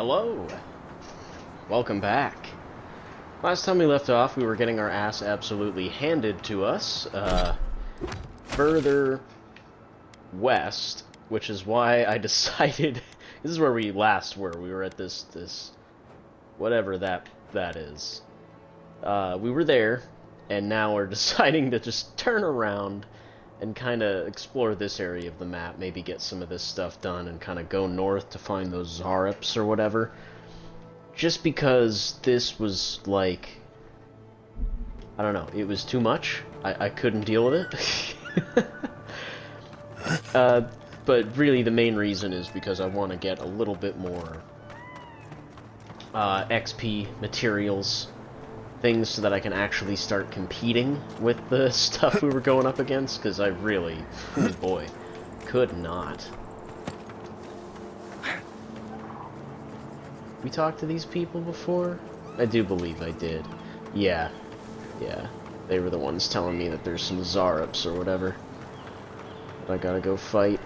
Hello! Welcome back. Last time we left off, we were getting our ass absolutely handed to us, further west, which is why I decided... This is where we last were. We were at this... whatever that is. We were there, and now we're deciding to just turn around and kind of explore this area of the map, maybe get some of this stuff done, and kind of go north to find those Zaryps or whatever. Just because this was, like... I don't know, it was too much. I couldn't deal with it. But really the main reason is because I want to get a little bit more XP, materials, things so that I can actually start competing with the stuff we were going up against, because I really, oh boy, could not. We talked to these people before? I do believe I did. Yeah. They were the ones telling me that there's some Zaryps or whatever that I gotta go fight.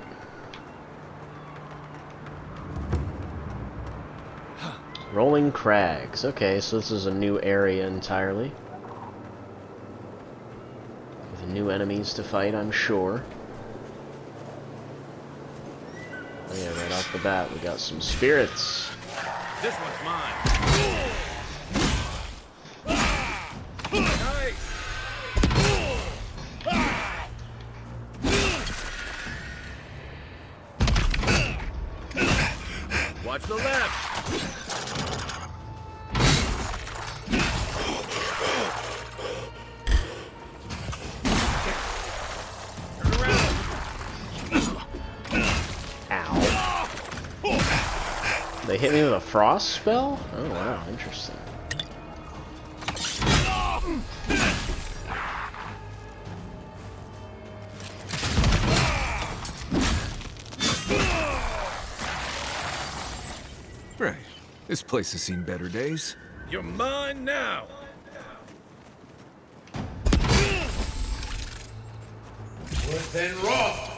Rolling Crags. Okay, so this is a new area entirely. With new enemies to fight, I'm sure. Oh yeah, right off the bat, we got some spirits. This one's mine. Nice. Watch the left. They hit me with a frost spell? Oh wow, interesting. Right. This place has seen better days. You're mine now. Within raw.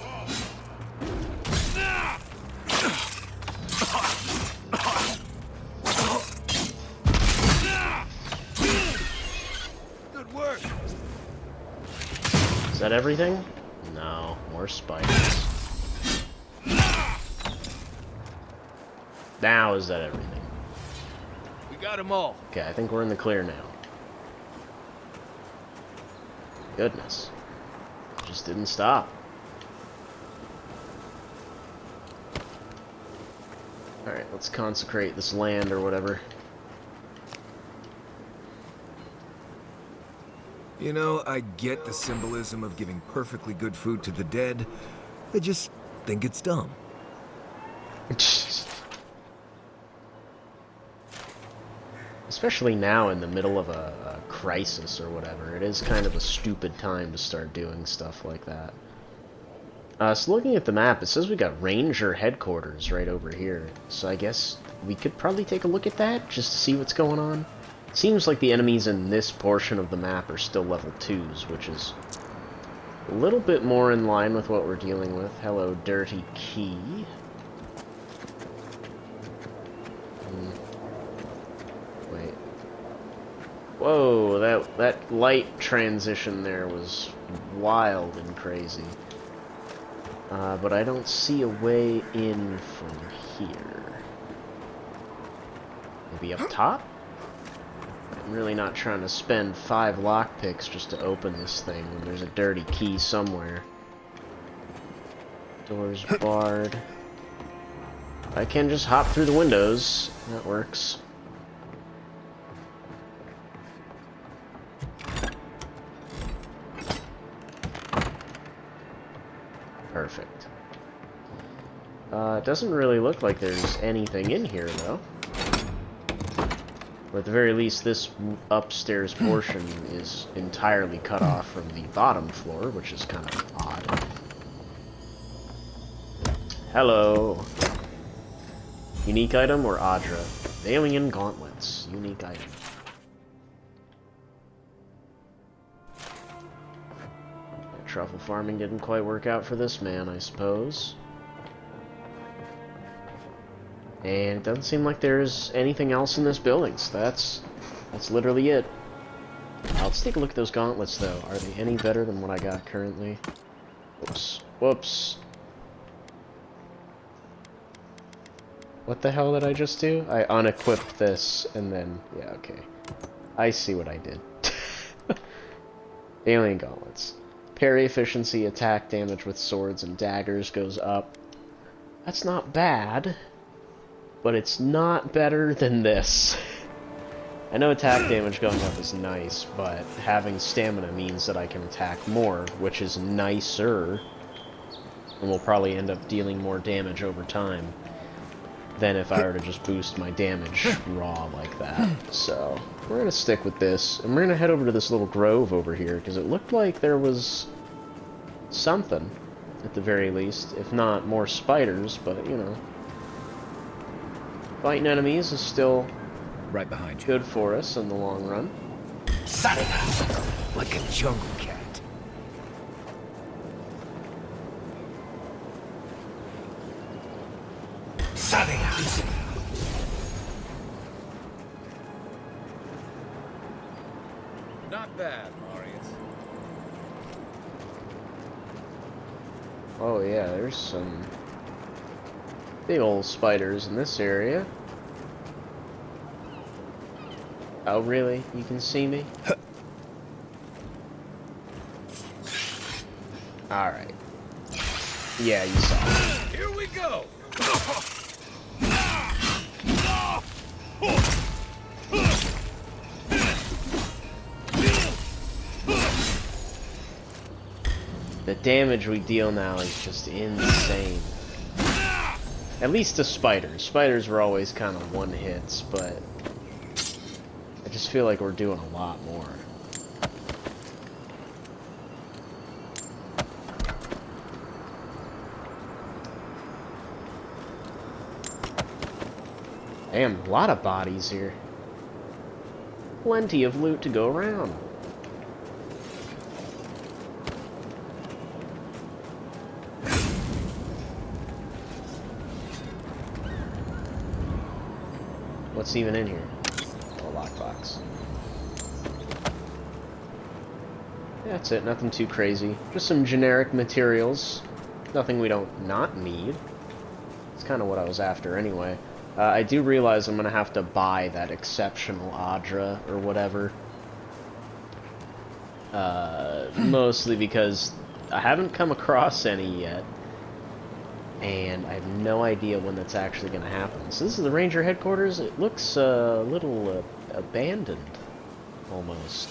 Good work. Is that everything? No, more spiders. Now is that everything? We got them all. Okay, I think we're in the clear now. Goodness. Just didn't stop. Alright, let's consecrate this land or whatever. You know, I get the symbolism of giving perfectly good food to the dead. I just think it's dumb. Especially now in the middle of a crisis or whatever. It is kind of a stupid time to start doing stuff like that. So looking at the map, it says we got Ranger headquarters right over here. So I guess we could probably take a look at that just to see what's going on. Seems like the enemies in this portion of the map are still level 2s, which is a little bit more in line with what we're dealing with. Hello, dirty key. Wait. Whoa, that light transition there was wild and crazy. But I don't see a way in from here. Maybe up top? I'm really not trying to spend 5 lockpicks just to open this thing when there's a dirty key somewhere. Door's barred. I can just hop through the windows. That works. Perfect. It doesn't really look like there's anything in here, though. Or at the very least, this upstairs portion is entirely cut off from the bottom floor, which is kind of odd. Hello. Unique item or Adra? Alien gauntlets. Unique item. Truffle farming didn't quite work out for this man, I suppose. And it doesn't seem like there's anything else in this building, so that's literally it. Let's take a look at those gauntlets, though. Are they any better than what I got currently? Whoops. Whoops. What the hell did I just do? I unequipped this, and then... Yeah, okay. I see what I did. Alien gauntlets. Parry efficiency, attack damage with swords and daggers goes up. That's not bad, but it's not better than this. I know attack damage going up is nice, but having stamina means that I can attack more, which is nicer, and will probably end up dealing more damage over time than if I were to just boost my damage raw like that. So, we're gonna stick with this, and we're gonna head over to this little grove over here, because it looked like there was something, at the very least, if not more spiders, but, you know. Fighting enemies is still Right behind you. good for us in the long run. Like a jungle cat. Not bad, Marius. Oh yeah, there's some big old spiders in this area. Oh really? You can see me? Alright. Yeah, you saw me. Here we go. The damage we deal now is just insane. At least to spiders. Spiders were always kind of one-hits, but I just feel like we're doing a lot more. Damn, a lot of bodies here. Plenty of loot to go around. What's even in here? Oh, lockbox. That's it, nothing too crazy. Just some generic materials. Nothing we don't not need. It's kind of what I was after anyway. I do realize I'm going to have to buy that exceptional Adra or whatever. Mostly because I haven't come across any yet. And I have no idea when that's actually going to happen. So this is the Ranger headquarters. It looks a little abandoned, almost.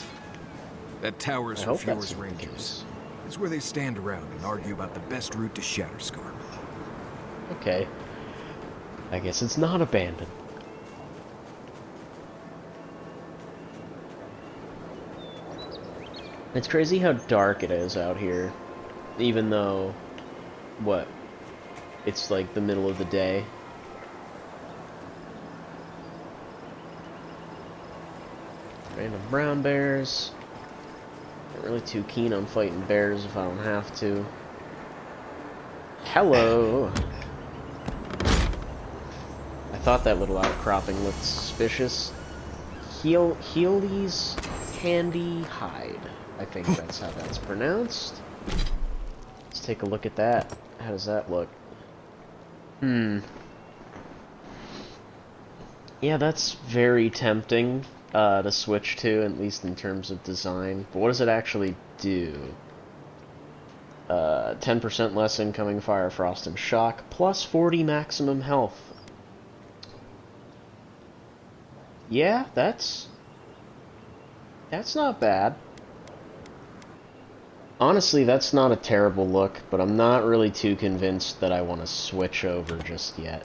That tower is I for hope that's Fjord's what it Rangers. is. It's where they stand around and argue about the best route to Shatterscar. Okay. I guess it's not abandoned. It's crazy how dark it is out here. Even though... What? It's like the middle of the day. Random brown bears. Not really too keen on fighting bears if I don't have to. Hello! I thought that little outcropping looked suspicious. Healy's Handy Hide. I think that's how that's pronounced. Let's take a look at that. How does that look? Yeah, that's very tempting to switch to, at least in terms of design. But what does it actually do? 10% less incoming fire, frost, and shock, plus 40 maximum health. Yeah, that's not bad. Honestly, that's not a terrible look, but I'm not really too convinced that I want to switch over just yet.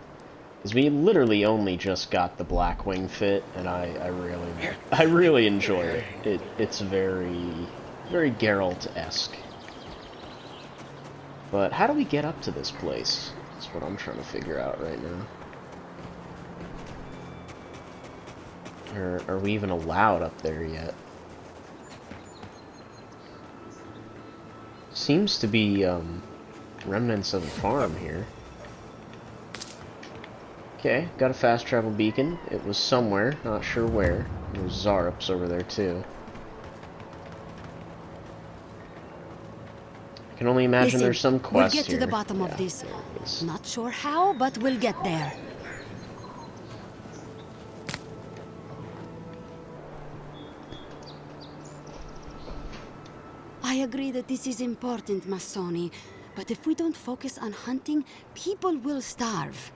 Because we literally only just got the Blackwing fit, and I really enjoy it. It's very Geralt-esque. But how do we get up to this place? That's what I'm trying to figure out right now. Or are we even allowed up there yet? Seems to be remnants of a farm here. Okay, got a fast travel beacon. It was somewhere, not sure where. There's Zarups over there too. I can only imagine Listen, there's some quest we'll get to the here. bottom of Yeah, this. there it is. Not sure how, but we'll get there. I agree that this is important, Massoni. But if we don't focus on hunting, people will starve.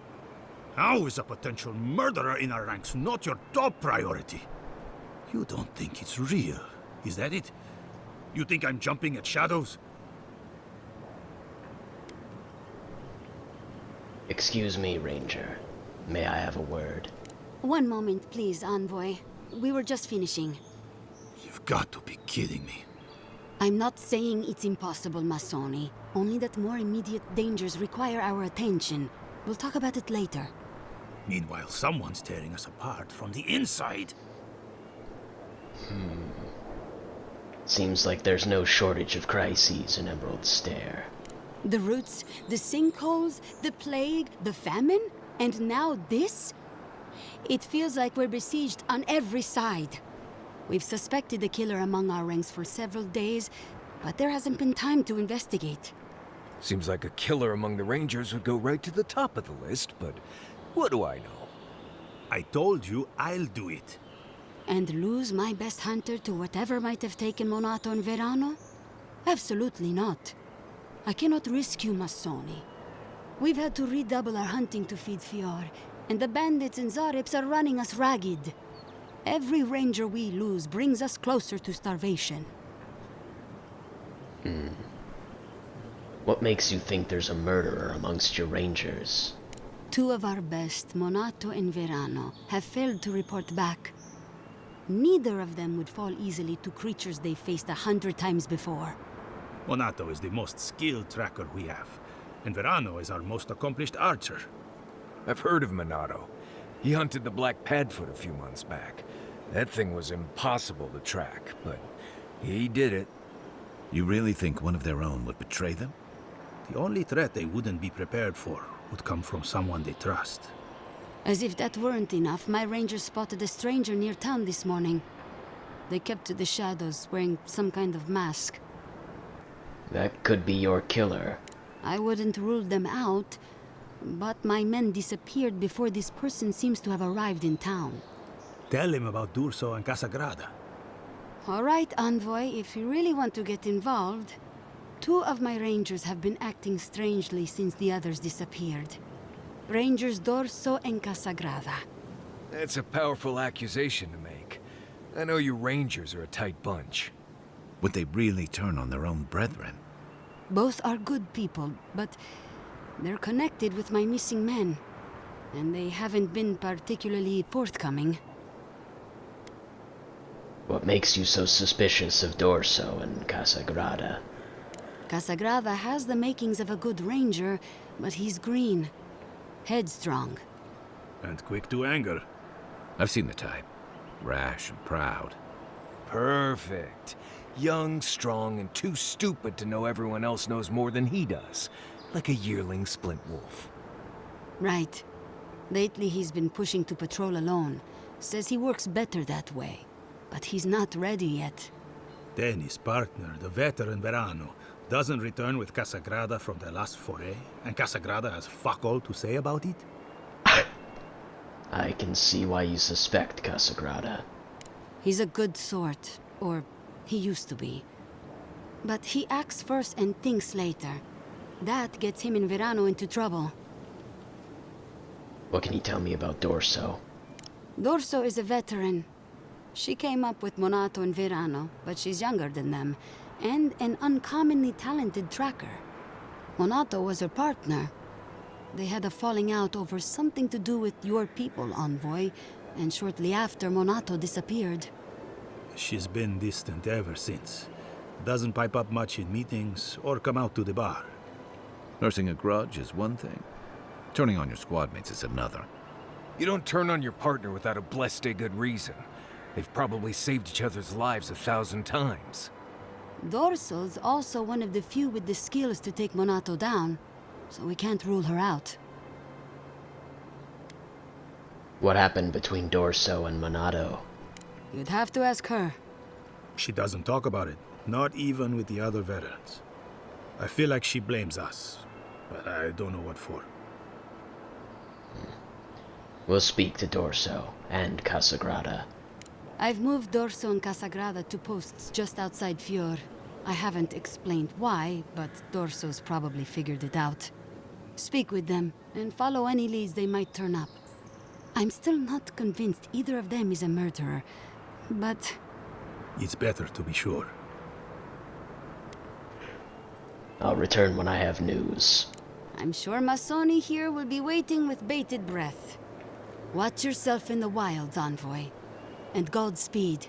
How is a potential murderer in our ranks not your top priority? You don't think it's real, is that it? You think I'm jumping at shadows? Excuse me, Ranger. May I have a word? One moment, please, Envoy. We were just finishing. You've got to be kidding me. I'm not saying it's impossible, Massoni. Only that more immediate dangers require our attention. We'll talk about it later. Meanwhile, someone's tearing us apart from the inside. Seems like there's no shortage of crises in Emerald Stair. The roots, the sinkholes, the plague, the famine, and now this? It feels like we're besieged on every side. We've suspected the killer among our ranks for several days, but there hasn't been time to investigate. Seems like a killer among the Rangers would go right to the top of the list, but what do I know? I told you I'll do it. And lose my best hunter to whatever might have taken Monato and Verano? Absolutely not. I cannot risk you, Massoni. We've had to redouble our hunting to feed Fior, and the bandits and Zareps are running us ragged. Every ranger we lose brings us closer to starvation. What makes you think there's a murderer amongst your rangers? Two of our best, Monato and Verano, have failed to report back. Neither of them would fall easily to creatures they faced 100 times before. Monato is the most skilled tracker we have, and Verano is our most accomplished archer. I've heard of Minato. He hunted the Black Padfoot a few months back. That thing was impossible to track, but he did it. You really think one of their own would betray them? The only threat they wouldn't be prepared for would come from someone they trust. As if that weren't enough, my rangers spotted a stranger near town this morning. They kept to the shadows, wearing some kind of mask. That could be your killer. I wouldn't rule them out, but my men disappeared before this person seems to have arrived in town. Tell him about Durso and Casagrada. All right, Envoy, if you really want to get involved. Two of my rangers have been acting strangely since the others disappeared. Rangers Dorso and Casagrada. That's a powerful accusation to make. I know you Rangers are a tight bunch. Would they really turn on their own brethren? Both are good people, but they're connected with my missing men. And they haven't been particularly forthcoming. What makes you so suspicious of Dorso and Casagrada? Casagrada has the makings of a good ranger, but he's green. Headstrong. And quick to anger. I've seen the type. Rash and proud. Perfect. Young, strong, and too stupid to know everyone else knows more than he does. Like a yearling splint wolf. Right. Lately he's been pushing to patrol alone. Says he works better that way. But he's not ready yet. Then his partner, the veteran Verano, doesn't return with Casagrada from their last foray, and Casagrada has fuck all to say about it? I can see why you suspect Casagrada. He's a good sort, or he used to be. But he acts first and thinks later. That gets him and Verano into trouble. What can you tell me about Dorso? Dorso is a veteran. She came up with Monato and Verano, but she's younger than them, and an uncommonly talented tracker. Monato was her partner. They had a falling out over something to do with your people, Envoy, and shortly after, Monato disappeared. She's been distant ever since. Doesn't pipe up much in meetings or come out to the bar. Nursing a grudge is one thing. Turning on your squad mates is another. You don't turn on your partner without a blessed good reason. They've probably saved each other's lives 1,000 times. Dorso's also one of the few with the skills to take Monato down, so we can't rule her out. What happened between Dorso and Monado? You'd have to ask her. She doesn't talk about it, not even with the other veterans. I feel like she blames us, but I don't know what for. We'll speak to Dorso and Casagrada. I've moved Dorso and Casagrada to posts just outside Fior. I haven't explained why, but Dorso's probably figured it out. Speak with them, and follow any leads they might turn up. I'm still not convinced either of them is a murderer, but... It's better to be sure. I'll return when I have news. I'm sure Masoni here will be waiting with bated breath. Watch yourself in the wilds, Envoy. And Godspeed.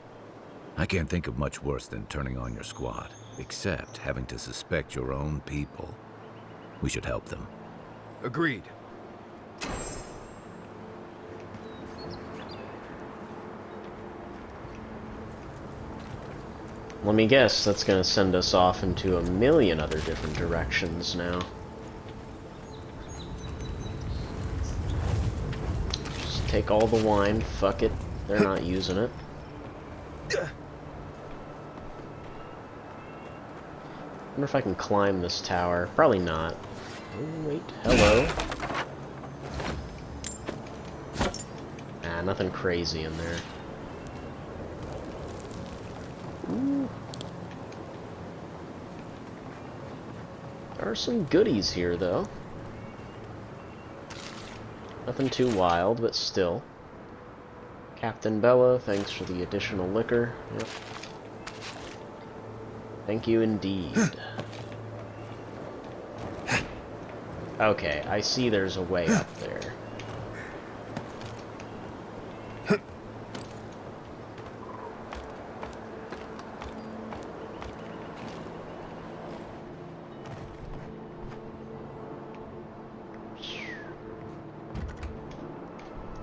I can't think of much worse than turning on your squad, except having to suspect your own people. We should help them. Agreed. Let me guess, that's gonna send us off into a million other different directions now. Just take all the wine, fuck it. They're not using it. Wonder if I can climb this tower. Probably not. Oh, wait. Hello. Ah, nothing crazy in there. Ooh. There are some goodies here, though. Nothing too wild, but still. Captain Bella, thanks for the additional liquor. Yep. Thank you indeed. Okay, I see there's a way up there.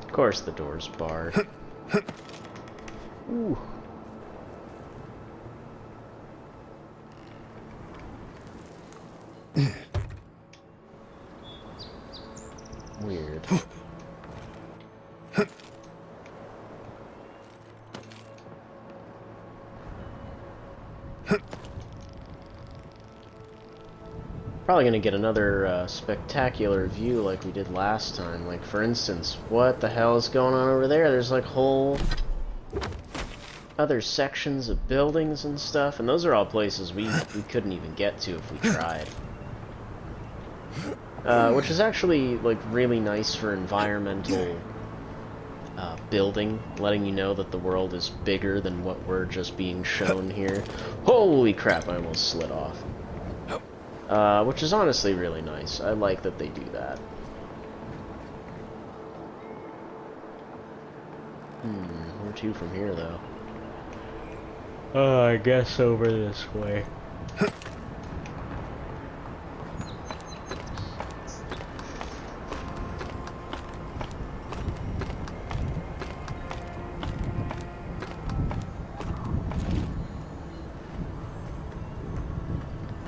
Of course the door's barred. Ooh. Weird. Probably gonna get another spectacular view like we did last time. Like, for instance, what the hell is going on over there? There's like whole other sections of buildings and stuff, and those are all places we couldn't even get to if we tried. Which is actually like really nice for environmental building, letting you know that the world is bigger than what we're just being shown here. Holy crap, I almost slid off. Which is honestly really nice. I like that they do that. Where to from here, though? I guess over this way.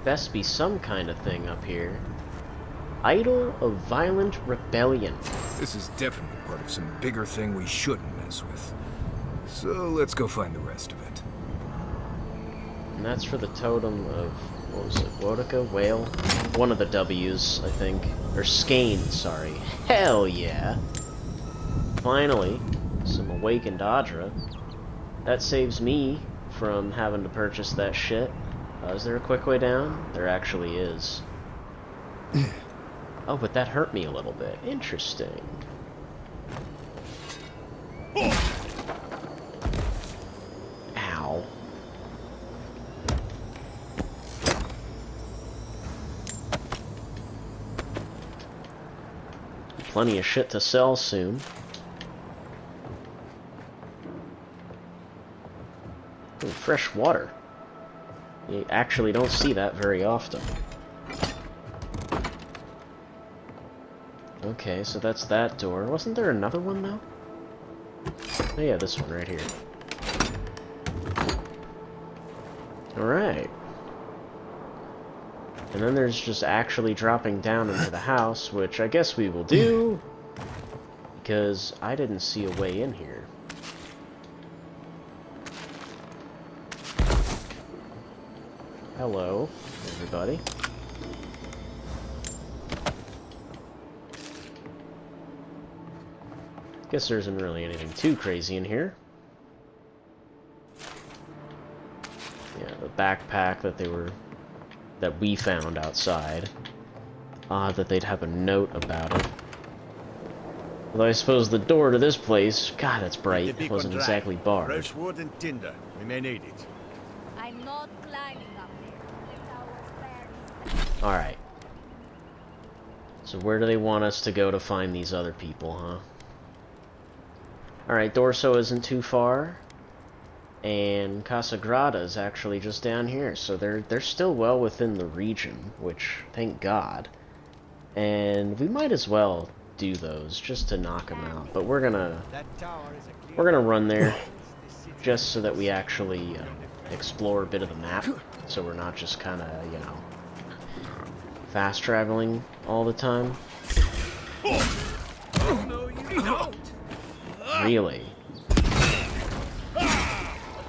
Best be some kind of thing up here. Idol of Violent Rebellion. This is definitely part of some bigger thing we shouldn't mess with. So let's go find the rest of it. And that's for the totem of, what was it, Wodica? Whale? One of the W's, I think. Or Skane, sorry. Hell yeah! Finally, some awakened Adra. That saves me from having to purchase that shit. Is there a quick way down? There actually is. Oh, but that hurt me a little bit. Interesting. Ow. Plenty of shit to sell soon. Ooh, fresh water. You actually don't see that very often. Okay, so that's that door. Wasn't there another one, though? Oh yeah, this one right here. Alright. And then there's just actually dropping down into the house, which I guess we will do. because I didn't see a way in here. Hello, everybody. Guess there isn't really anything too crazy in here. Yeah, the backpack that we found outside. Odd that they'd have a note about it. Although I suppose the door to this place, God, that's bright, wasn't exactly barred. Fresh wood and tinder. We may need it. I'm not climbing up there. The tower's very Alright. So where do they want us to go to find these other people, huh? Alright, Dorso isn't too far. And Casa Grada is actually just down here, so they're still well within the region, which, thank God. And we might as well do those, just to knock them out. But we're gonna run there, just so that we actually explore a bit of the map, so we're not just kind of, you know, fast traveling all the time. No, you don't. Really?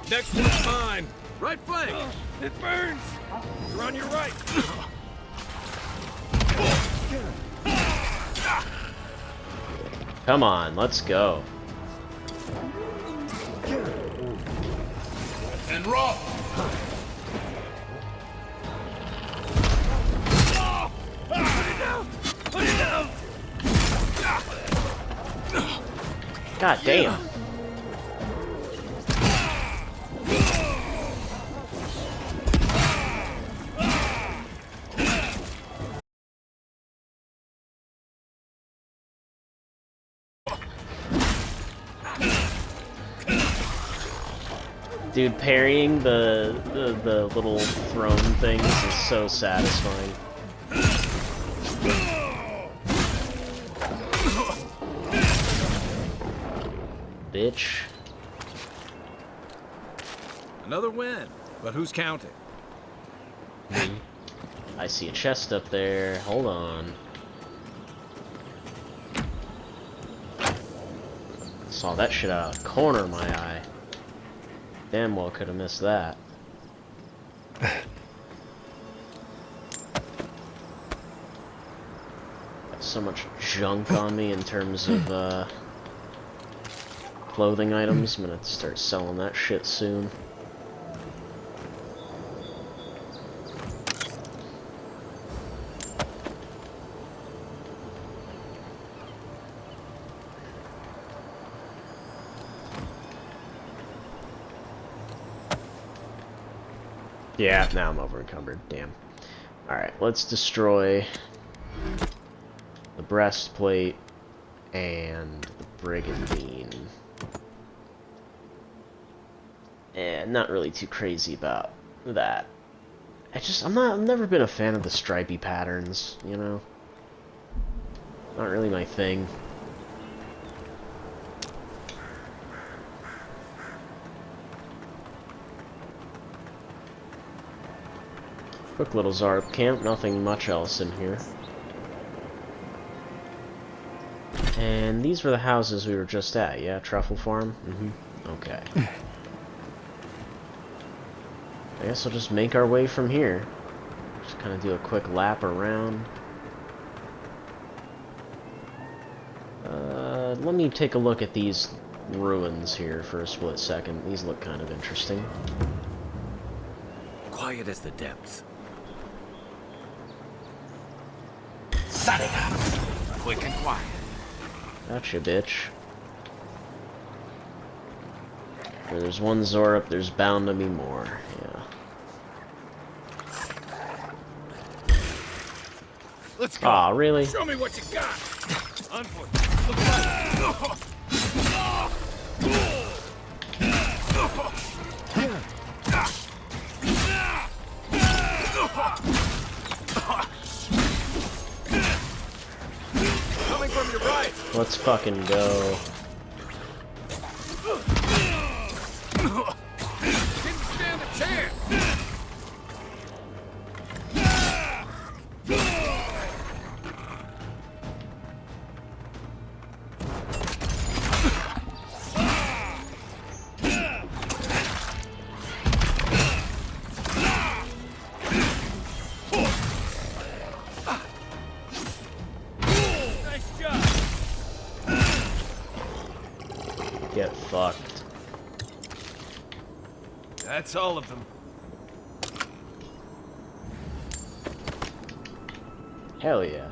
Next one's mine. Right flank. It burns. You're on your right. Come on, let's go. And rough! Put it down. God damn. Dude, parrying the little throne things is so satisfying. Bitch. Another win, but who's counting? I see a chest up there. Hold on. Saw that shit out of the corner of my eye. Damn well could have missed that. Got so much junk on me in terms of clothing items. I'm gonna have to start selling that shit soon. Yeah, now I'm over encumbered. Damn. Alright, let's destroy the breastplate and the brigandine. And not really too crazy about that. I've never been a fan of the stripy patterns, you know? Not really my thing. Quick little Zarp camp, nothing much else in here. And these were the houses we were just at, yeah? Truffle Farm? Mm-hmm. Okay. I guess we'll just make our way from here. Just kind of do a quick lap around. Let me take a look at these ruins here for a split second. These look kind of interesting. Quiet as the depths. Setting up! Quick and quiet. Gotcha, bitch. Where there's one Zorup, there's bound to be more. Yeah. Let's go. Aw, really? Show me what you got! On foot. Look right. Coming from your right! Let's fucking go. Didn't stand a chance! Get fucked. That's all of them. Hell yeah.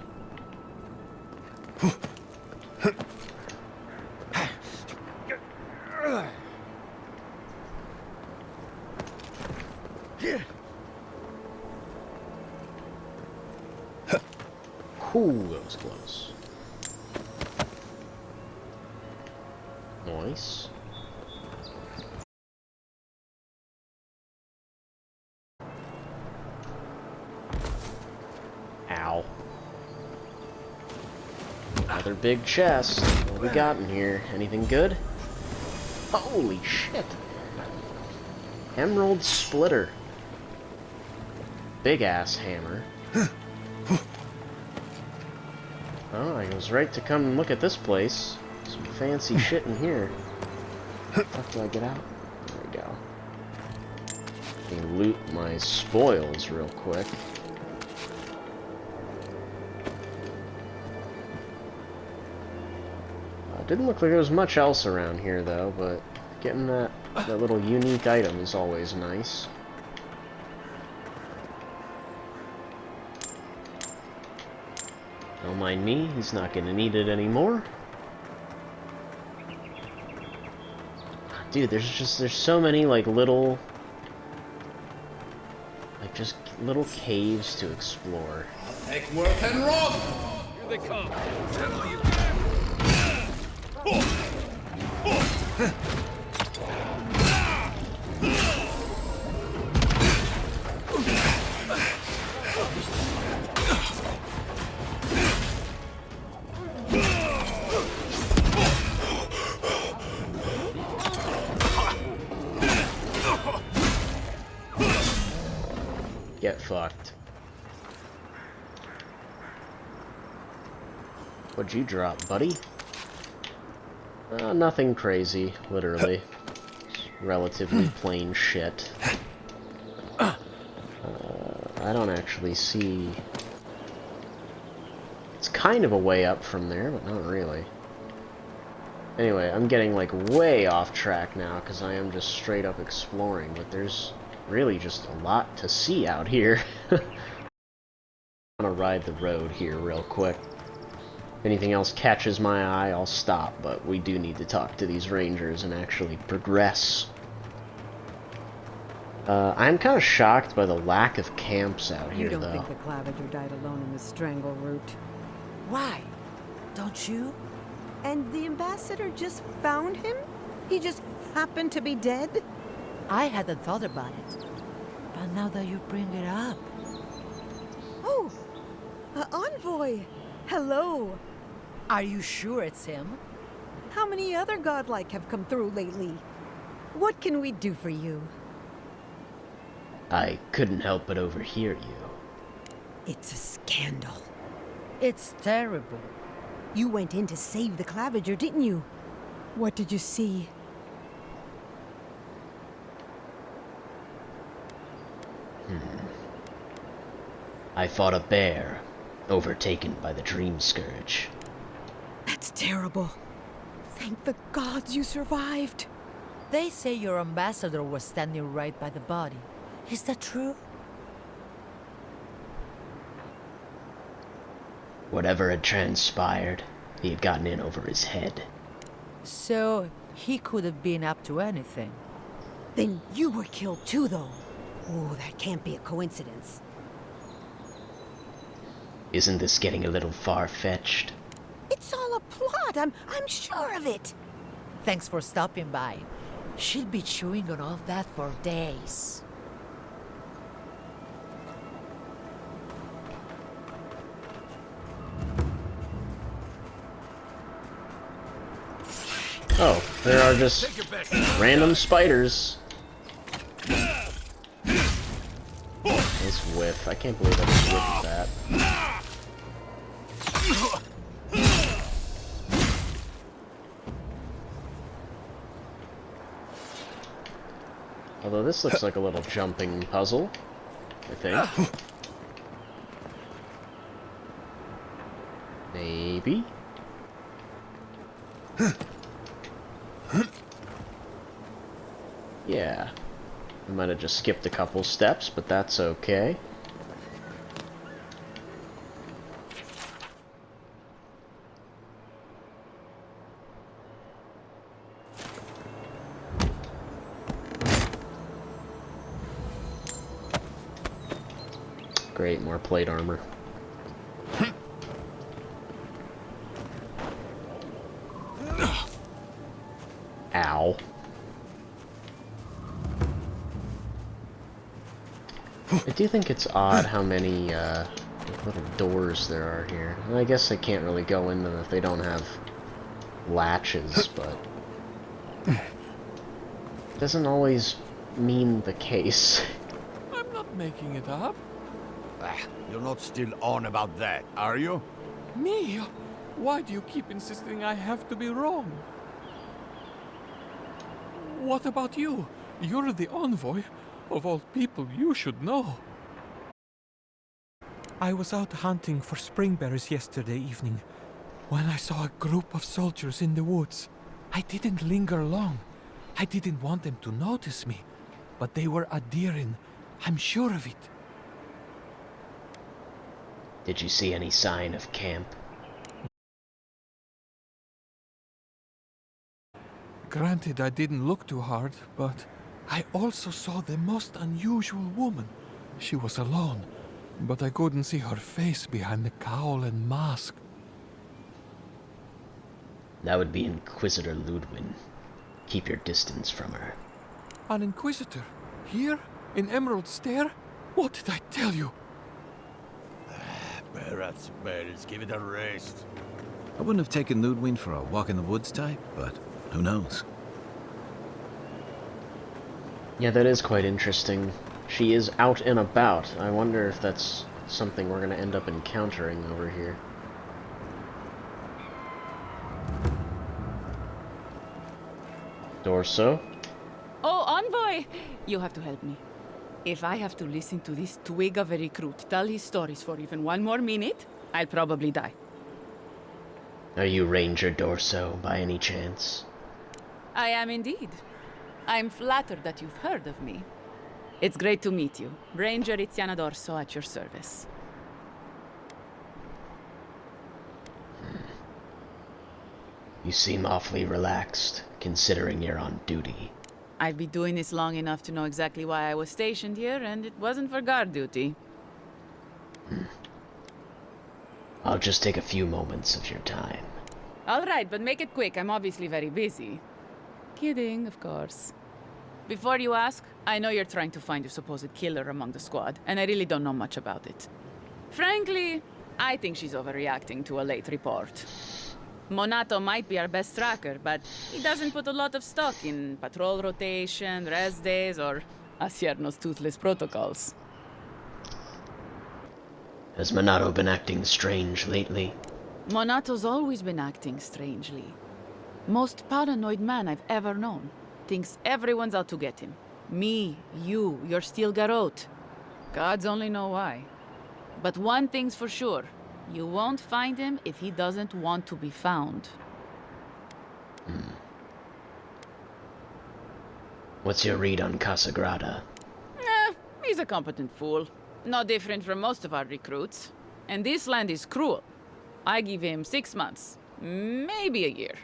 Ooh, that was close. Nice. Ow. Another big chest. What we got in here? Anything good? Holy shit. Emerald splitter. Big ass hammer. Oh, I was right to come and look at this place. Some fancy shit in here. How the fuck do I get out? There we go. Can loot my spoils real quick. Didn't look like there was much else around here though, but getting that little unique item is always nice. Don't mind me, he's not gonna need it anymore. Dude, there's so many like little just little caves to explore. Take work and rob! Here they come. Is that all you Get fucked. What'd you drop, buddy? Nothing crazy, literally. Relatively plain shit. I don't actually see... It's kind of a way up from there, but not really. Anyway, I'm getting like way off track now, because I am just straight up exploring, but there's really just a lot to see out here. I'm gonna ride the road here real quick. If anything else catches my eye, I'll stop, but we do need to talk to these rangers and actually progress. I'm kind of shocked by the lack of camps out here, though. You don't think the Claviger died alone in the strangle route? Why? Don't you? And the ambassador just found him? He just happened to be dead? I hadn't thought about it. But now that you bring it up... Oh! Envoy! Hello! Are you sure it's him? How many other godlike have come through lately? What can we do for you? I couldn't help but overhear you. It's a scandal. It's terrible. You went in to save the Claviger, didn't you? What did you see? I fought a bear, overtaken by the Dream Scourge. That's terrible. Thank the gods you survived. They say your ambassador was standing right by the body. Is that true? Whatever had transpired, he had gotten in over his head. So, he could have been up to anything. Then you were killed too, though. Oh, that can't be a coincidence. Isn't this getting a little far-fetched? It's all a plot. I'm sure of it. Thanks for stopping by. She'll be chewing on all that for days. Oh, there are just random spiders. Nice whiff. I can't believe I just whiffed that. Although this looks like a little jumping puzzle, I think. Maybe? Yeah. I might have just skipped a couple steps, but that's okay. Great, more plate armor. Ow. I do think it's odd how many little doors there are here. And I guess I can't really go in them if they don't have latches, but doesn't always mean the case. I'm not making it up. You're not still on about that, are you? Me? Why do you keep insisting I have to be wrong? What about you? You're the envoy. Of all people, you should know. I was out hunting for springberries yesterday evening when I saw a group of soldiers in the woods. I didn't linger long. I didn't want them to notice me, but they were adhering. I'm sure of it. Did you see any sign of camp? Granted, I didn't look too hard, but I also saw the most unusual woman. She was alone, but I couldn't see her face behind the cowl and mask. That would be Inquisitor Ludwin. Keep your distance from her. An Inquisitor? Here? In Emerald Stair? What did I tell you? Barrett's bells, give it a rest. I wouldn't have taken Ludwig for a walk-in-the-woods type, but who knows? Yeah, that is quite interesting. She is out and about. I wonder if that's something we're going to end up encountering over here. Dorso? Oh, Envoy! You have to help me. If I have to listen to this twig of a recruit tell his stories for even one more minute, I'll probably die. Are you Ranger Dorso, by any chance? I am indeed. I'm flattered that you've heard of me. It's great to meet you. Ranger Iziana Dorso at your service. You seem awfully relaxed, considering you're on duty. I've been doing this long enough to know exactly why I was stationed here, and it wasn't for guard duty. I'll just take a few moments of your time. All right, but make it quick. I'm obviously very busy. Kidding, of course. Before you ask, I know you're trying to find your supposed killer among the squad, and I really don't know much about it. Frankly, I think she's overreacting to a late report. Monato might be our best tracker, but he doesn't put a lot of stock in patrol rotation, rest days, or Asierno's toothless protocols. Has Monato been acting strange lately? Monato's always been acting strangely. Most paranoid man I've ever known. Thinks everyone's out to get him. Me, you, your steel garrote. Gods only know why. But one thing's for sure. You won't find him if he doesn't want to be found. What's your read on Casagrada? He's a competent fool. No different from most of our recruits. And this land is cruel. I give him 6 months. Maybe a year.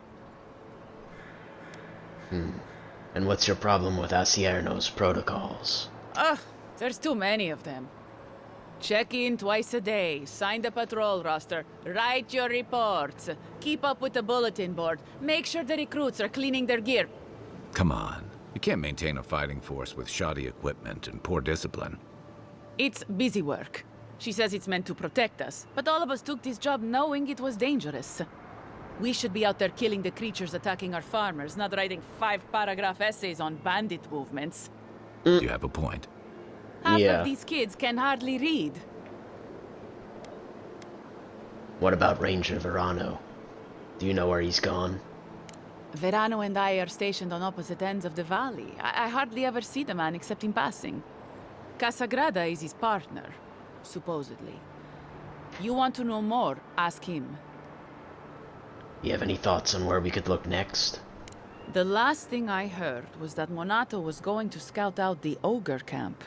And what's your problem with Asierno's protocols? There's too many of them. Check in twice a day, sign the patrol roster, write your reports, keep up with the bulletin board, make sure the recruits are cleaning their gear. Come on. You can't maintain a fighting force with shoddy equipment and poor discipline. It's busy work. She says it's meant to protect us, but all of us took this job knowing it was dangerous. We should be out there killing the creatures attacking our farmers, not writing 5-paragraph essays on bandit movements. You have a point. Half of these kids can hardly read. What about Ranger Verano? Do you know where he's gone? Verano and I are stationed on opposite ends of the valley. I hardly ever see the man except in passing. Casagrada is his partner, supposedly. You want to know more, ask him. You have any thoughts on where we could look next? The last thing I heard was that Monato was going to scout out the ogre camp.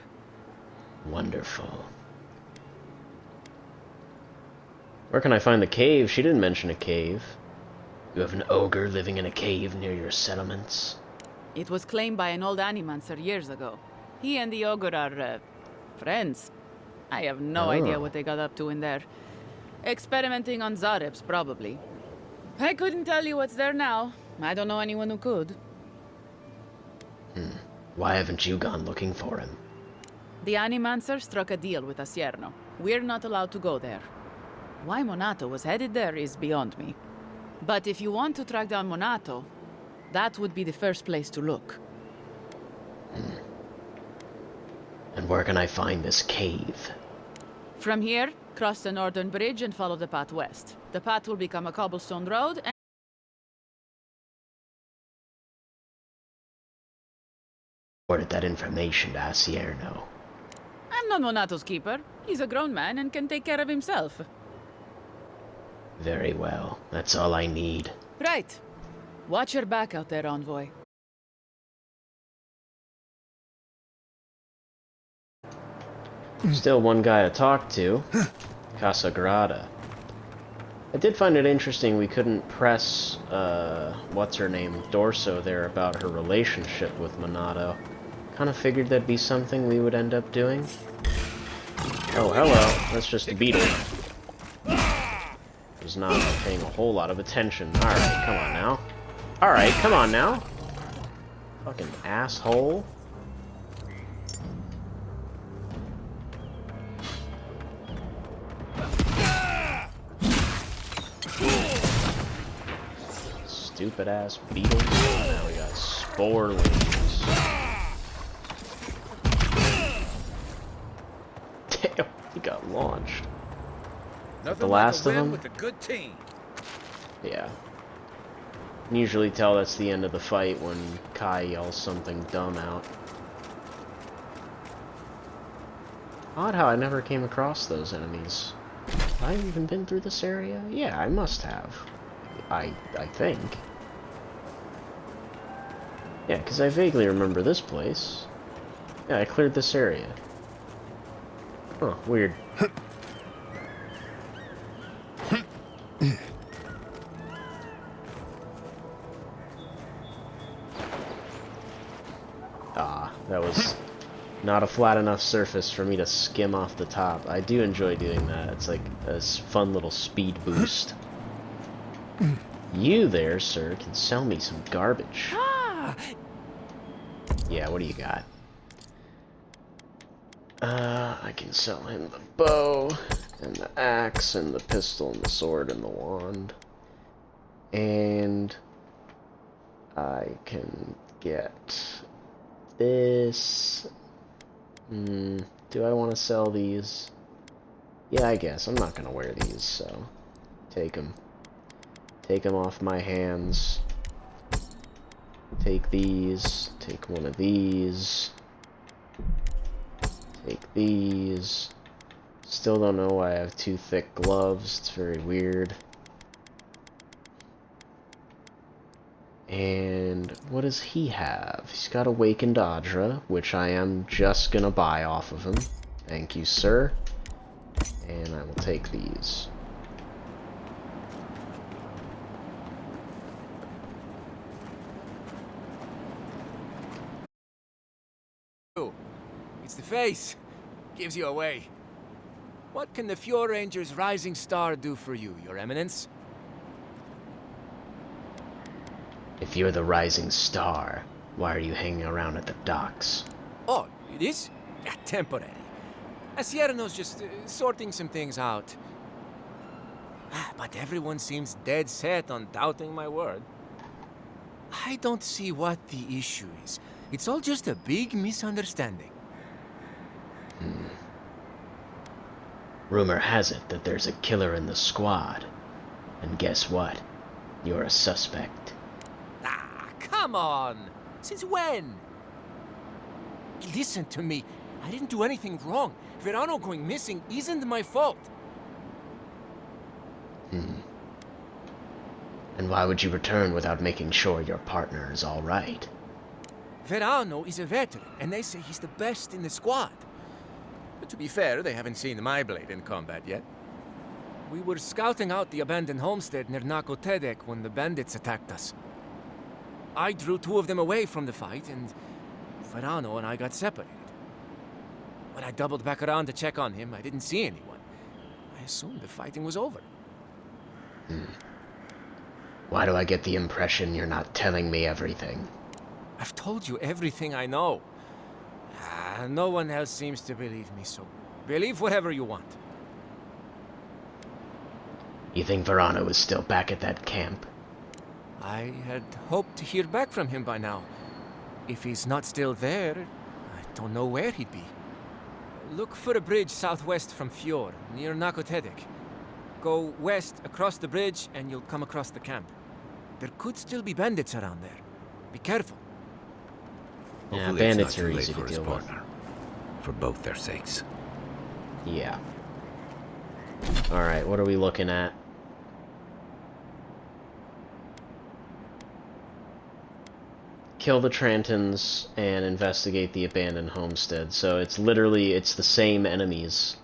Wonderful. Where can I find the cave? She didn't mention a cave. You have an ogre living in a cave near your settlements? It was claimed by an old animancer years ago. He and the ogre are, friends. I have no idea what they got up to in there. Experimenting on Zarebs, probably. I couldn't tell you what's there now. I don't know anyone who could. Why haven't you gone looking for him? The animancer struck a deal with Asierno. We're not allowed to go there. Why Monato was headed there is beyond me. But if you want to track down Monato, that would be the first place to look. And where can I find this cave? From here, cross the northern bridge and follow the path west. The path will become a cobblestone road and... Reported that information to Asierno. I'm not Monato's keeper. He's a grown man and can take care of himself. Very well. That's all I need. Right. Watch your back out there, Envoy. Still one guy to talk to. Casagrada. I did find it interesting we couldn't press, what's-her-name, Dorso there about her relationship with Monato. Kind of figured that'd be something we would end up doing. Oh, hello. That's just a beetle. Was not paying a whole lot of attention. Alright, come on now. Alright, come on now. Fucking asshole. Stupid ass beetles. Now we got sporelings. Damn, he got launched. The last of them? With a good team. Yeah. Can usually tell that's the end of the fight when Kai yells something dumb out. Odd how I never came across those enemies. Have I even been through this area? Yeah, I must have. I think. Yeah, because I vaguely remember this place. Yeah, I cleared this area. Huh, weird. That was not a flat enough surface for me to skim off the top. I do enjoy doing that. It's like a fun little speed boost. You there, sir, can sell me some garbage. Yeah, what do you got? I can sell him the bow, and the axe, and the pistol, and the sword, and the wand. And I can get this. Do I want to sell these? Yeah, I guess. I'm not going to wear these, so take them. Take them off my hands. Take these. Take one of these. Take these. Still don't know why I have two thick gloves. It's very weird. And what does he have? He's got Awakened Adra, which I am just gonna buy off of him. Thank you, sir. And I will take these. It's the face. Gives you away. What can the Fjord Ranger's Rising Star do for you, Your Eminence? If you're the Rising Star, why are you hanging around at the docks? Oh, it is? Yeah, temporary. Asierno's just sorting some things out. But everyone seems dead set on doubting my word. I don't see what the issue is. It's all just a big misunderstanding. Rumor has it that there's a killer in the squad. And guess what? You're a suspect. Come on! Since when? Listen to me. I didn't do anything wrong. Verano going missing isn't my fault. And why would you return without making sure your partner is all right? Verano is a veteran, and they say he's the best in the squad. But to be fair, they haven't seen my blade in combat yet. We were scouting out the abandoned homestead near Nakotedek when the bandits attacked us. I drew 2 of them away from the fight, and Verano and I got separated. When I doubled back around to check on him, I didn't see anyone. I assumed the fighting was over. Why do I get the impression you're not telling me everything? I've told you everything I know. No one else seems to believe me, so believe whatever you want. You think Verano is still back at that camp? I had hoped to hear back from him by now. If he's not still there, I don't know where he'd be. Look for a bridge southwest from Fjord, near Nakotedek. Go west across the bridge and you'll come across the camp. There could still be bandits around there. Be careful. Yeah, Hopefully bandits it's not are too late easy for to his deal with. partner. For both their sakes. Yeah. Alright, what are we looking at? Kill the Trantons and investigate the abandoned homestead. So it's the same enemies.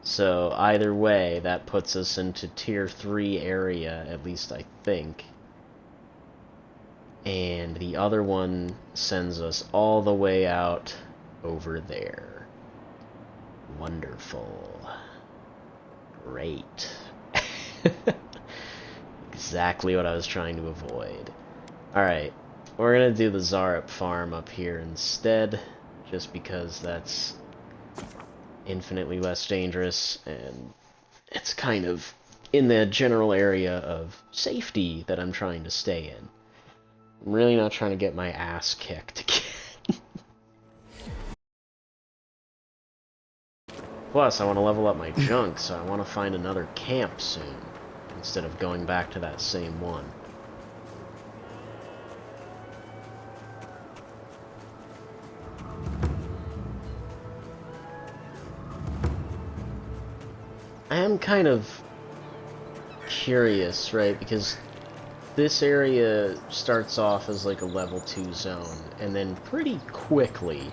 So either way, that puts us into Tier 3 area, at least I think. And the other one sends us all the way out over there. Wonderful. Great. Exactly what I was trying to avoid. Alright, we're gonna do the Zarup farm up here instead, just because that's infinitely less dangerous, and it's kind of in the general area of safety that I'm trying to stay in. I'm really not trying to get my ass kicked again. Plus, I want to level up my junk, so I want to find another camp soon, instead of going back to that same one. I am kind of curious, right, because this area starts off as like a level 2 zone, and then pretty quickly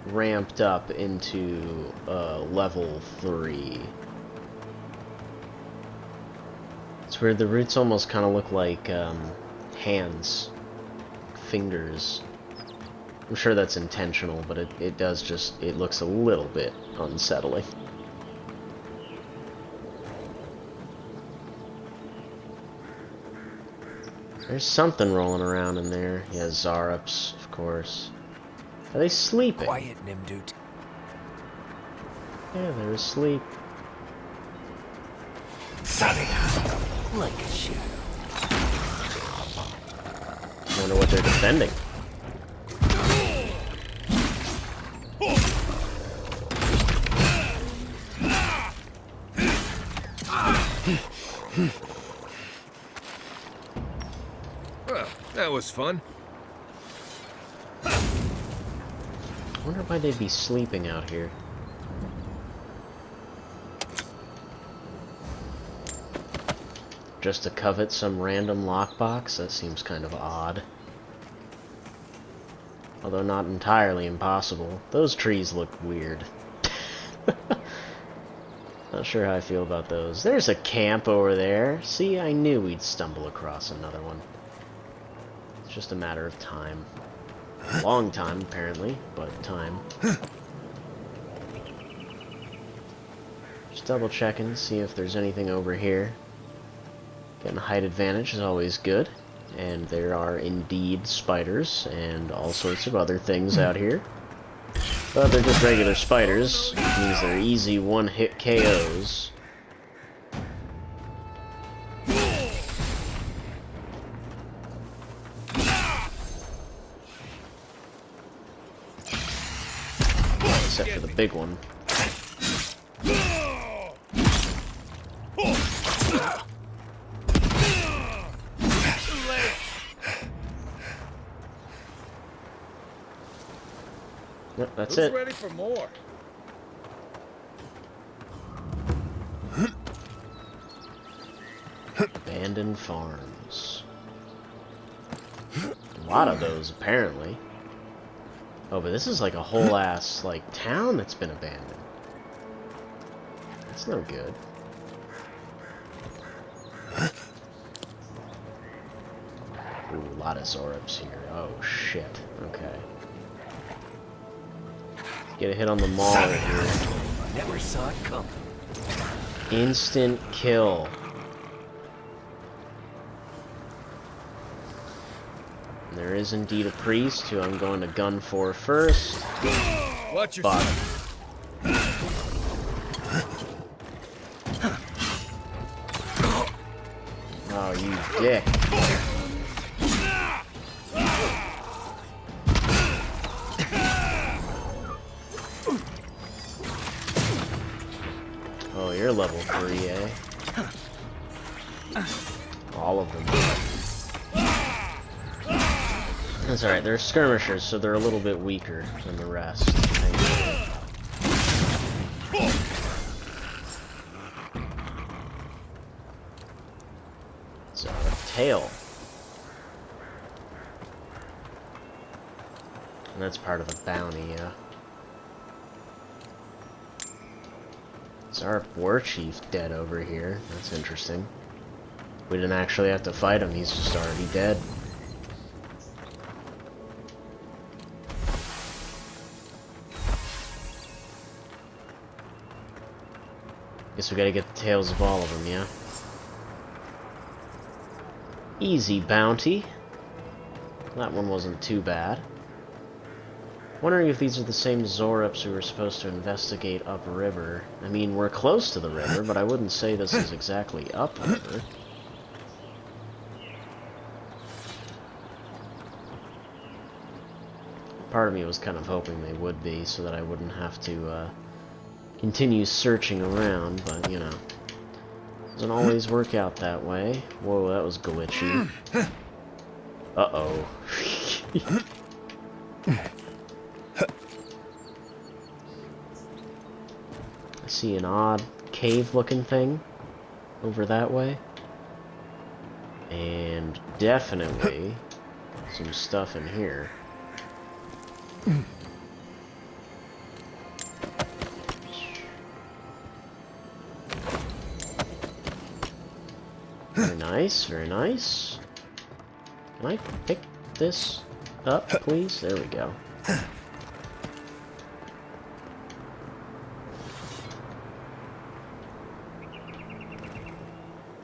ramped up into level 3. It's weird, the roots almost kind of look like hands, fingers. I'm sure that's intentional, but it does just, it looks a little bit unsettling. There's something rolling around in there. Yeah, Zarups, of course. Are they sleeping? Quiet, Nimdut. Yeah, they're asleep. Sunny. Like a shadow. I wonder what they're defending. Well, that was fun. I wonder why they'd be sleeping out here. Just to covet some random lockbox? That seems kind of odd. Although not entirely impossible. Those trees look weird. Not sure how I feel about those. There's a camp over there. See, I knew we'd stumble across another one. It's just a matter of time. Long time, apparently, but time. Just double checking, see if there's anything over here. Getting a height advantage is always good. And there are indeed spiders and all sorts of other things out here. But they're just regular spiders, which means they're easy one-hit KOs. Except for the big one. Yep, that's it. Ready for more? abandoned farms. A lot of those, apparently. Oh, but this is like a whole ass, like, town that's been abandoned. That's no good. Ooh, a lot of Zorups here. Oh, shit. Okay. Get a hit on the mall right here. Never saw it come. Instant kill. There is indeed a priest who I'm going to gun for first. Watch your Oh, you dick. Oh, you're level 3, eh? All of them. That's alright, they're skirmishers, so they're a little bit weaker than the rest. So, a tail. And that's part of a bounty, yeah. Is our war chief dead over here? That's interesting. We didn't actually have to fight him, he's just already dead. Guess we gotta get the tails of all of them, yeah? Easy bounty. That one wasn't too bad. Wondering if these are the same Zorups who were supposed to investigate upriver. I mean, we're close to the river, but I wouldn't say this is exactly upriver. Part of me was kind of hoping they would be, so that I wouldn't have to, continue searching around, but, you know. Doesn't always work out that way. Whoa, that was glitchy. Uh-oh. I see an odd cave-looking thing over that way. And definitely some stuff in here. Very nice, very nice. Can I pick this up, please? There we go.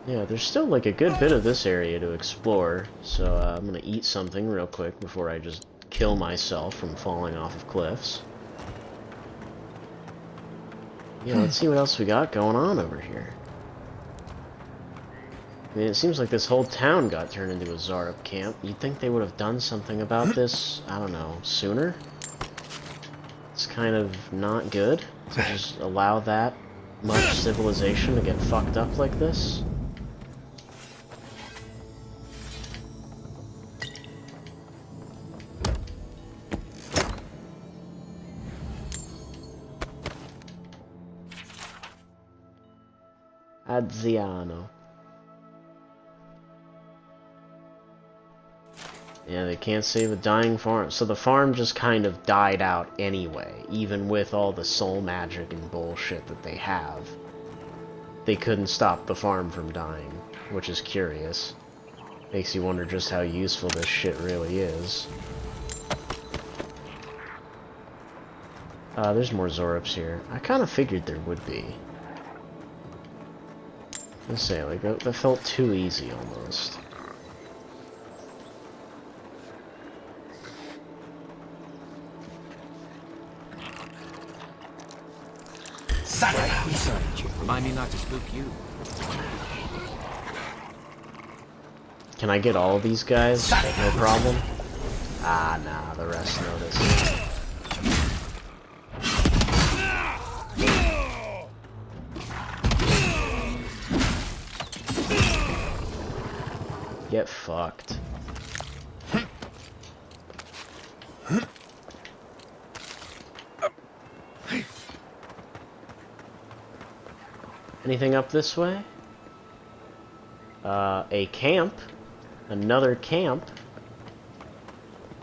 Yeah, there's still like a good bit of this area to explore, so I'm gonna eat something real quick before I just kill myself from falling off of cliffs. Yeah, let's see what else we got going on over here. I mean, it seems like this whole town got turned into a Zorup camp. You'd think they would have done something about this, I don't know, sooner? It's kind of not good to just allow that much civilization to get fucked up like this. Adziano. Yeah, they can't save a dying farm. So the farm just kind of died out anyway, even with all the soul magic and bullshit that they have. They couldn't stop the farm from dying, which is curious. Makes you wonder just how useful this shit really is. There's more Zorups here. I kind of figured there would be. Let's say, like, that felt too easy almost. Right beside you. Remind me not to spook you. Can I get all of these guys? No problem? Ah, nah, the rest notice. Get fucked. Anything up this way? A camp. Another camp.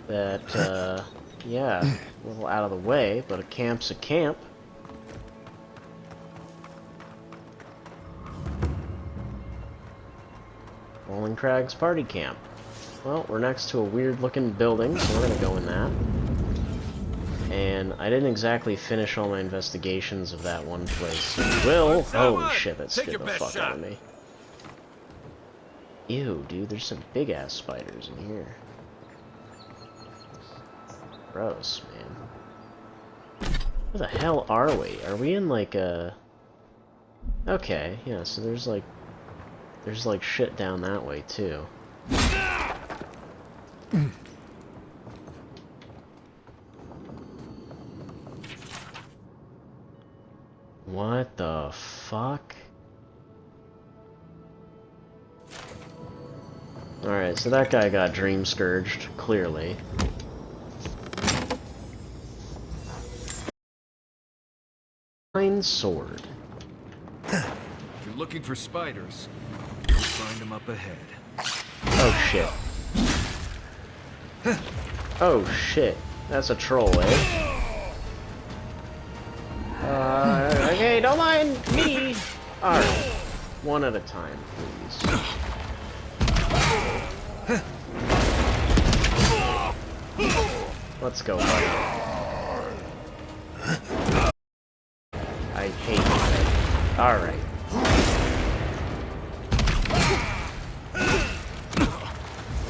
That, yeah, a little out of the way, but a camp's a camp. Rolling Crags Party Camp. Well, we're next to a weird-looking building, so we're gonna go in that. And I didn't exactly finish all my investigations of that one place. Will! Holy shit, that scared the fuck out of me. Ew, dude, there's some big-ass spiders in here. Gross, man. Where the hell are we? Are we in, like, a... Okay, yeah, so there's, like, shit down that way, too. What the fuck? Alright, so that guy got dream scourged, clearly. Fine sword. If you're looking for spiders, you'll find them up ahead. Oh shit. Oh shit. That's a troll, eh? Okay, don't mind me! Alright. One at a time, please. Let's go, buddy. I hate it. Alright.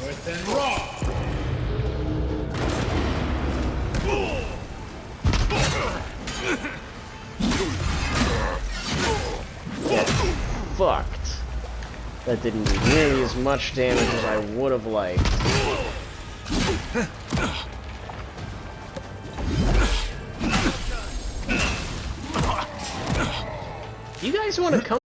Worth and raw! Get fucked. That didn't do nearly as much damage as I would have liked. You guys want to come?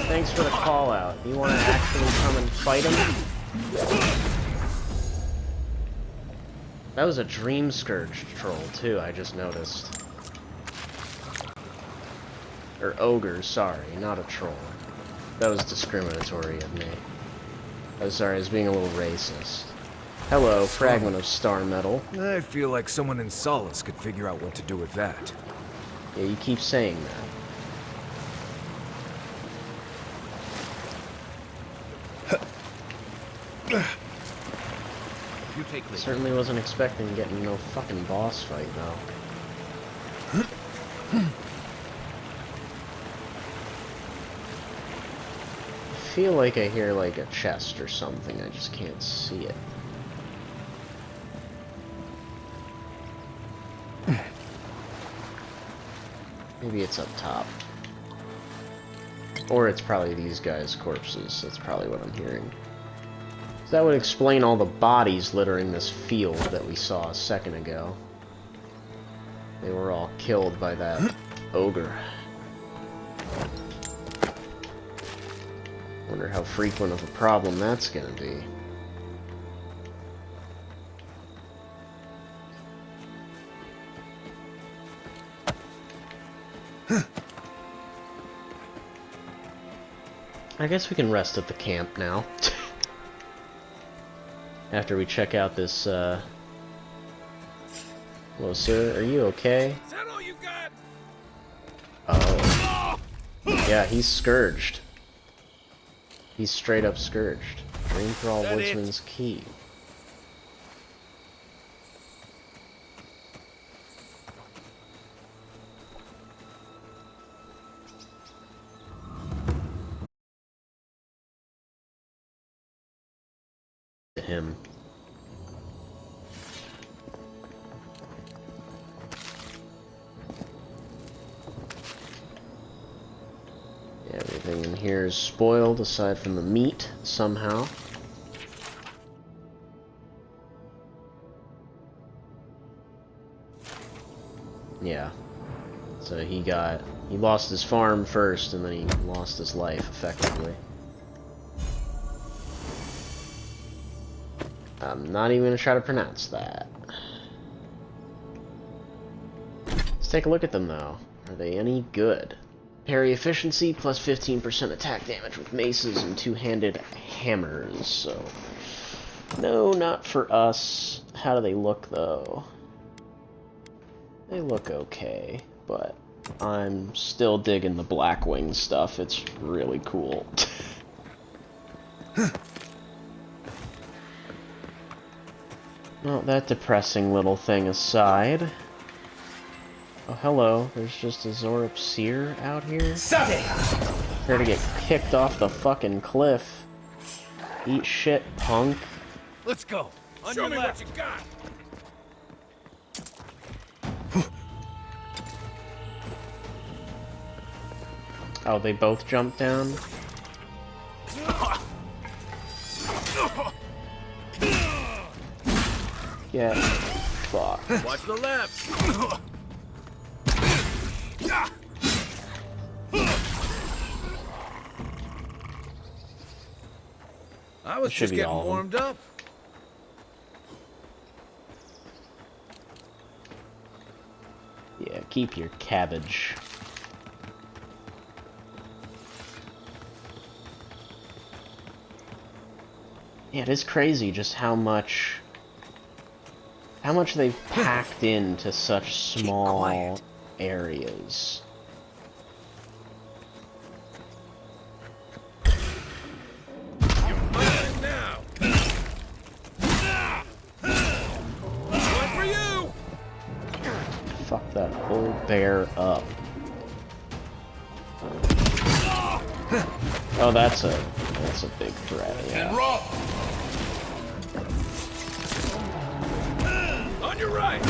Thanks for the call out. You want to actually come and fight him? That was a Dream Scourge troll, too, I just noticed. Or ogre, sorry, not a troll. That was discriminatory of me. I'm sorry, I was being a little racist. Hello, fragment of star metal. I feel like someone in Solace could figure out what to do with that. Yeah, you keep saying that. You take lead. Certainly wasn't expecting getting no fucking boss fight, though. I feel like I hear, like, a chest or something. I just can't see it. Maybe it's up top. Or it's probably these guys' corpses. That's probably what I'm hearing. So that would explain all the bodies littering this field that we saw a second ago. They were all killed by that ogre. Wonder how frequent of a problem that's gonna be. I guess we can rest at the camp now. After we check out this, Hello, sir, are you okay? Is that all you got? Oh. Yeah, he's scourged. He's straight up scourged. Dream for all woodsman's key. To him. Everything in here is spoiled aside from the meat, somehow. Yeah. So he got He lost his farm first, and then he lost his life, effectively. I'm not even gonna try to pronounce that. Let's take a look at them, though. Are they any good? Parry efficiency, plus 15% attack damage with maces and two-handed hammers, so... No, not for us. How do they look, though? They look okay, but I'm still digging the Blackwing stuff. It's really cool. Well, that depressing little thing aside... Oh, hello. There's just a Zorip Seer out here. Here to get kicked off the fucking cliff. Eat shit, punk. Let's go. On Show your me left. what you got. Oh, they both jumped down? Yeah. Fuck. Watch the left. I was Should just be getting all of them. warmed up. Yeah, keep your cabbage. Yeah, it is crazy just how much they've packed into such small areas. You're mine now. One for you. Fuck that whole bear up. Oh, that's a big threat, yeah. And roll. On your right.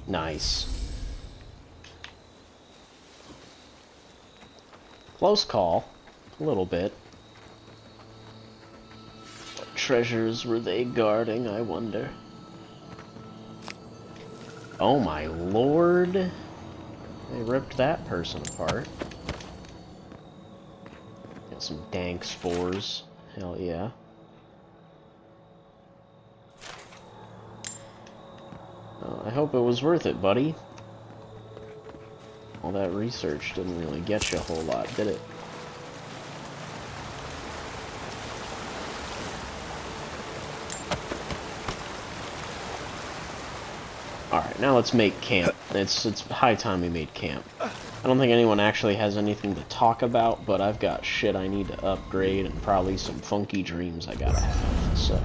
Nice. Close call. A little bit. What treasures were they guarding, I wonder? Oh my lord. They ripped that person apart. Got some dank spores. Hell yeah. I hope it was worth it, buddy. All that research didn't really get you a whole lot, did it? Alright, now let's make camp. It's high time we made camp. I don't think anyone actually has anything to talk about, but I've got shit I need to upgrade and probably some funky dreams I gotta have, so...